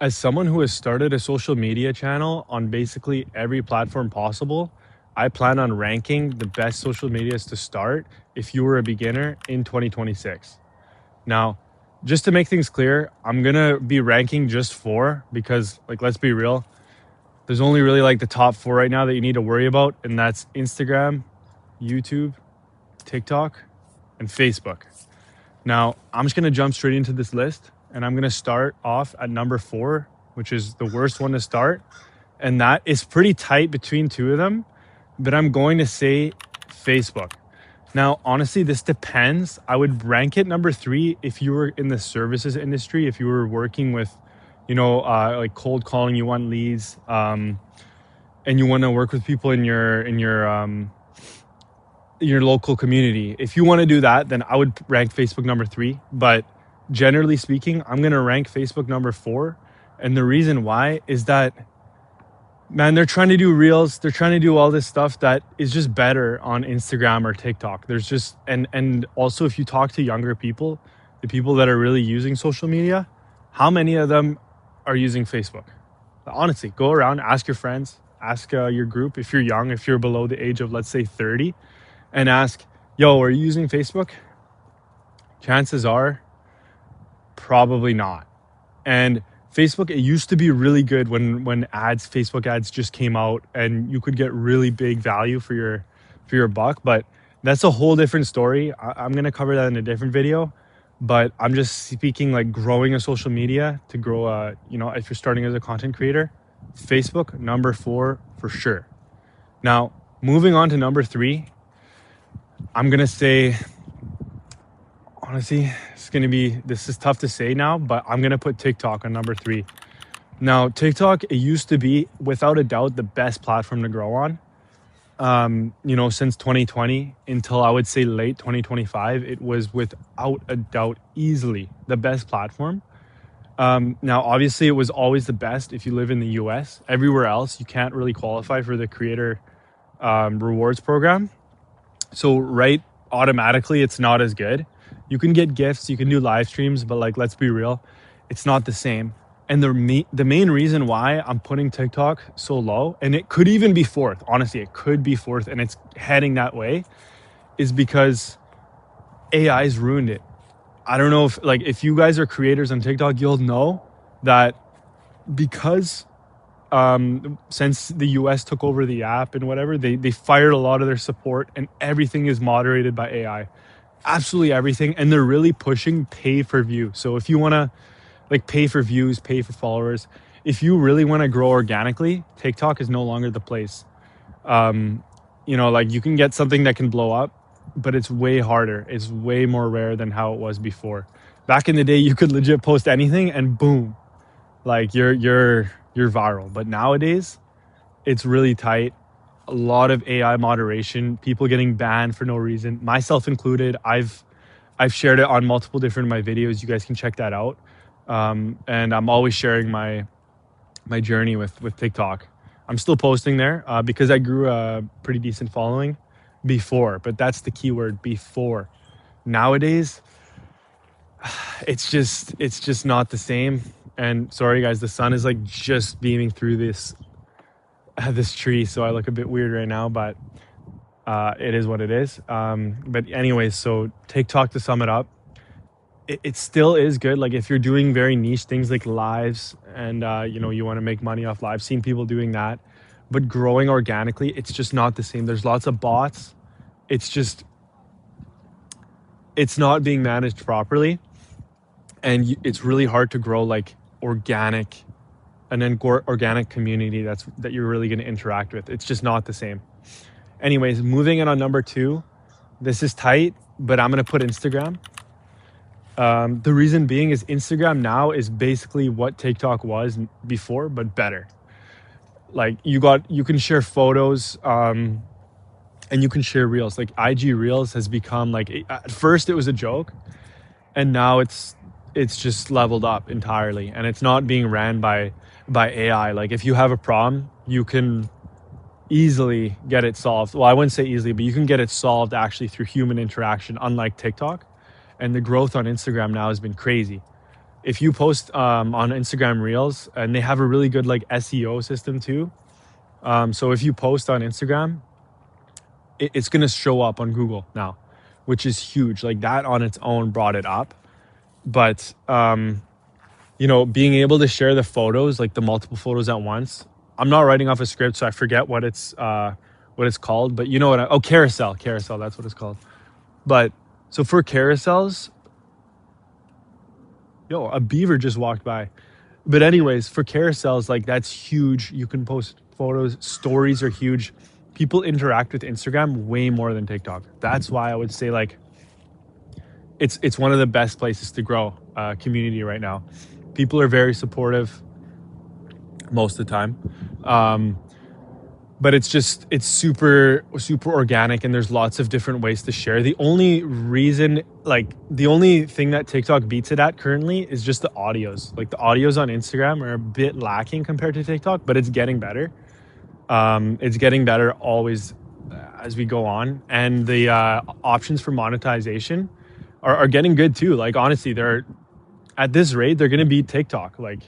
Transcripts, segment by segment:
As someone who has started a social media channel on basically every platform possible, I plan on ranking the best social medias to start if you were a beginner in 2026. Now, just to make things clear, I'm gonna be ranking just four because, like, let's be real, there's only really like the top four right now that you need to worry about, and that's Instagram, YouTube, TikTok, and Facebook. Now, I'm just going to jump straight into this list and I'm going to start off at number four, which is the worst one to start. And that is pretty tight between two of them, but I'm going to say Facebook. Now, honestly, this depends. I would rank it number three if you were in the services industry, if you were working with, like cold calling, you want leads, and you want to work with people in your local community. If you want to do that, then I would rank Facebook number three. But generally speaking, I'm going to rank Facebook number four. And the reason why is that, man, they're trying to do reels. They're trying to do all this stuff that is just better on Instagram or TikTok. There's just, and also if you talk to younger people, the people that are really using social media, how many of them are using Facebook? Honestly, go around, ask your friends, ask your group. If you're young, if you're below the age of, let's say, 30, and ask, yo, are you using Facebook? Chances are probably not. And Facebook, it used to be really good when Facebook ads just came out and you could get really big value for your buck. But that's a whole different story. I'm going to cover that in a different video. But I'm just speaking like growing a social media to grow, if you're starting as a content creator, Facebook number four for sure. Now, moving on to number three, I'm going to say, honestly, this is tough to say now, but I'm going to put TikTok on number three. Now, TikTok, it used to be without a doubt the best platform to grow on. Since 2020 until I would say late 2025, it was without a doubt easily the best platform. Now, obviously, it was always the best if you live in the US. Everywhere else, you can't really qualify for the creator rewards program. So automatically, it's not as good. You can get gifts, you can do live streams, but like, let's be real, it's not the same. And the main reason why I'm putting TikTok so low, and it could even be fourth, honestly, it could be fourth, and it's heading that way, is because AI's ruined it. I don't know if you guys are creators on TikTok, you'll know that because since the US took over the app and whatever, they fired a lot of their support and everything is moderated by AI. Absolutely everything. And they're really pushing pay for view. So if you want to pay for views, pay for followers, if you really want to grow organically, TikTok is no longer the place. You can get something that can blow up, but it's way harder. It's way more rare than how it was before. Back in the day, you could legit post anything and boom, like you're viral. But nowadays, it's really tight. A lot of AI moderation, people getting banned for no reason, myself included. I've shared it on multiple different of my videos. You guys can check that out. And I'm always sharing my journey with TikTok. I'm still posting there because I grew a pretty decent following before, but that's the keyword, before. Nowadays, it's just not the same. And sorry guys, the sun is like just beaming through this tree, so I look a bit weird right now, but it is what it is. But anyways, so TikTok, to sum it up, it still is good. Like if you're doing very niche things like lives and you want to make money off live, seeing people doing that, but growing organically, it's just not the same. There's lots of bots. It's not being managed properly, and it's really hard to grow like organic community that you're really going to interact with. It's just not the same. Anyways, moving in on number two, this is tight, but I'm going to put Instagram. The reason being is Instagram now is basically what TikTok was before, but better. Like you can share photos, and you can share reels. Like IG Reels has become like, at first it was a joke, and now it's just leveled up entirely, and it's not being ran by AI. Like if you have a problem, you can easily get it solved. Well, I wouldn't say easily, but you can get it solved actually through human interaction, unlike TikTok. And the growth on Instagram now has been crazy. if you post on Instagram Reels, and they have a really good like SEO system too. So if you post on Instagram, it's going to show up on Google now, which is huge. Like that on its own brought it up. But being able to share the photos, like the multiple photos at once. I'm not writing off a script, so I forget what it's called. But you know what? Carousel. That's what it's called. But so for carousels, a beaver just walked by. But anyways, for carousels, like that's huge. You can post photos. Stories are huge. People interact with Instagram way more than TikTok. That's why I would say like it's one of the best places to grow community right now. People are very supportive most of the time. But it's super organic, and there's lots of different ways to share. The only thing that TikTok beats it at currently is just the audios. Like the audios on Instagram are a bit lacking compared to TikTok, but it's getting better. It's getting better always as we go on, and the options for monetization are getting good too. Like honestly, they're at this rate, they're going to beat TikTok. Like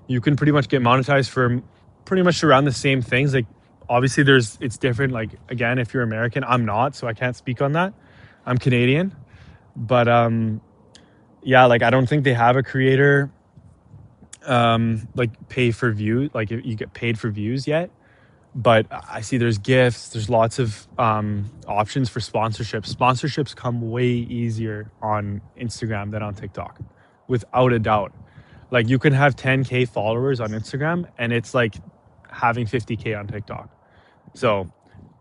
you can pretty much get monetized for pretty much around the same things. Like obviously it's different. Like again, if you're American, I'm not, so I can't speak on that. I'm Canadian, but yeah, like I don't think they have a creator like pay for view, like you get paid for views yet. But I see there's gifts, there's lots of options for sponsorships. Sponsorships come way easier on Instagram than on TikTok, without a doubt. Like you can have 10K followers on Instagram, and it's like having 50K on TikTok. So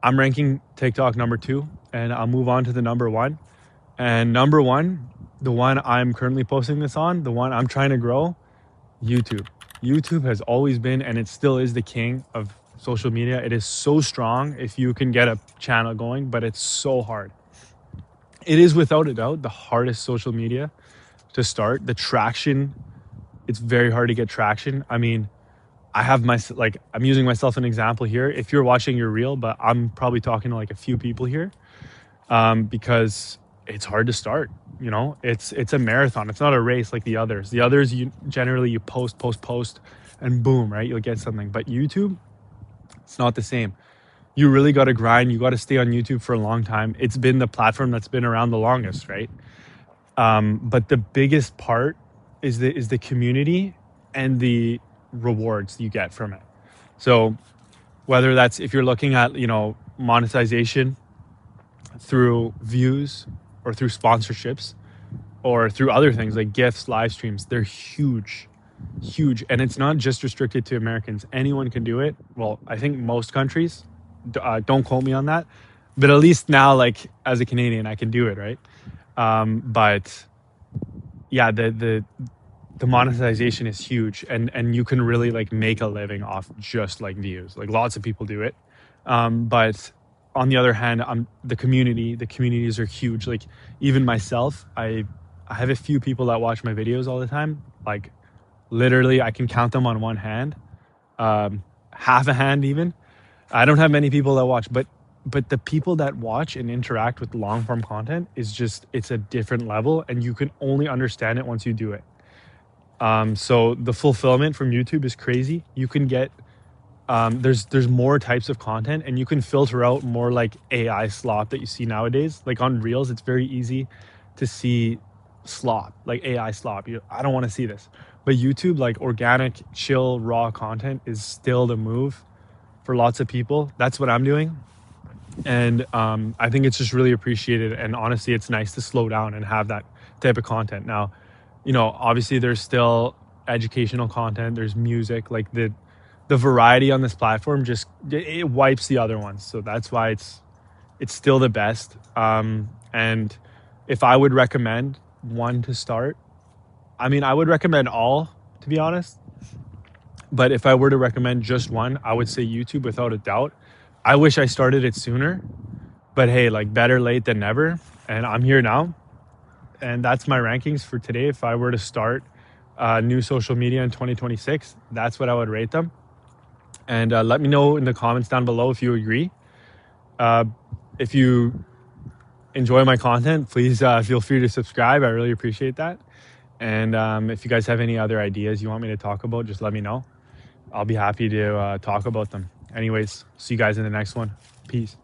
I'm ranking TikTok number 2, and I'll move on to the number 1. And number 1, the one I'm currently posting this on, the one I'm trying to grow, YouTube. YouTube has always been, and it still is, the king of social media. It is so strong if you can get a channel going, but it's so hard. It is without a doubt the hardest social media to start. The traction, it's very hard to get traction. I mean, I'm using myself an example here. If you're watching your reel, but I'm probably talking to like a few people here, because it's hard to start. It's a marathon. It's not a race like the others. The others, you post, and boom, right? You'll get something. But YouTube, it's not the same. You really got to grind. You got to stay on YouTube for a long time. It's been the platform that's been around the longest, right? But the biggest part is the community and the rewards you get from it. So whether that's, if you're looking at, monetization through views or through sponsorships or through other things like gifts, live streams, they're huge. And it's not just restricted to Americans. Anyone can do it. Well, I think most countries, don't quote me on that, but at least now, like as a Canadian, I can do it, right? But yeah, the monetization is huge, and you can really like make a living off just like views. Like lots of people do it. But on the other hand, the communities are huge. Like even myself, I have a few people that watch my videos all the time. Like literally I can count them on one hand, half a hand even. I don't have many people that watch, but the people that watch and interact with long form content it's a different level, and you can only understand it once you do it. So the fulfillment from YouTube is crazy. You can get, there's more types of content, and you can filter out more like AI slop that you see nowadays. Like on Reels, it's very easy to see slop, like AI slop. I don't want to see this. But YouTube, like organic, chill, raw content is still the move for lots of people. That's what I'm doing. And I think it's just really appreciated. And honestly, it's nice to slow down and have that type of content. Now, obviously there's still educational content, there's music, like the variety on this platform it wipes the other ones. So that's why it's still the best. And if I would recommend one to start, I mean, I would recommend all, to be honest. But if I were to recommend just one, I would say YouTube without a doubt. I wish I started it sooner, but hey, like better late than never. And I'm here now. And that's my rankings for today. If I were to start new social media in 2026, that's what I would rate them. And let me know in the comments down below if you agree. If you enjoy my content, please feel free to subscribe. I really appreciate that. And if you guys have any other ideas you want me to talk about, just let me know. I'll be happy to talk about them. Anyways, see you guys in the next one. Peace.